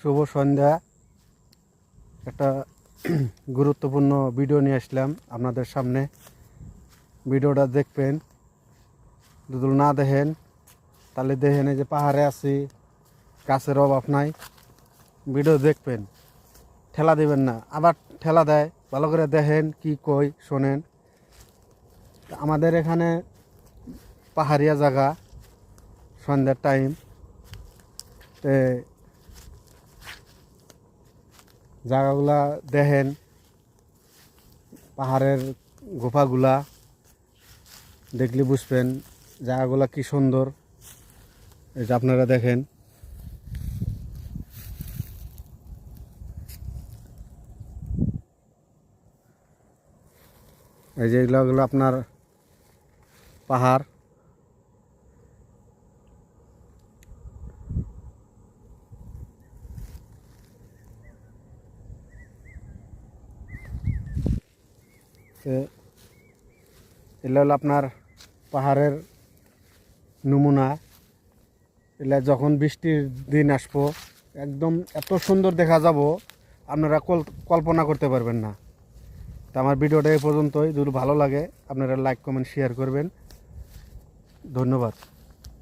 শুভ সন্ধ্যা। একটা গুরুত্বপূর্ণ ভিডিও নিয়ে আসলাম আপনাদের সামনে। ভিডিওটা দেখবেন, যদি না দেখেন তাহলে দেখেন এই যে পাহাড়ে আছি, গাছের অভাব নাই। ভিডিও দেখবেন, ঠেলা দিবেন না। আবার ঠেলা দেয়, ভালো করে দেখেন, কি কই শোনেন। আমাদের এখানে পাহাড়িয়া জায়গা, সন্ধ্যার টাইম, জায়গাগুলা দেখেন, পাহাড়ের গুফাগুলা দেখলে বুঝবেন জায়গাগুলা কি সুন্দর। এই যে আপনারা দেখেন, এই যে এগুলো আপনার পাহাড়। এগুলো হলো আপনার পাহাড়ের নমুনা। এগুলা যখন বৃষ্টির দিন আসবো একদম এত সুন্দর দেখা যাব, আপনারা কল্পনা করতে পারবেন না। তো আমার ভিডিওটা এই পর্যন্তই। যদি ভালো লাগে আপনারা লাইক কমেন্ট শেয়ার করবেন। ধন্যবাদ।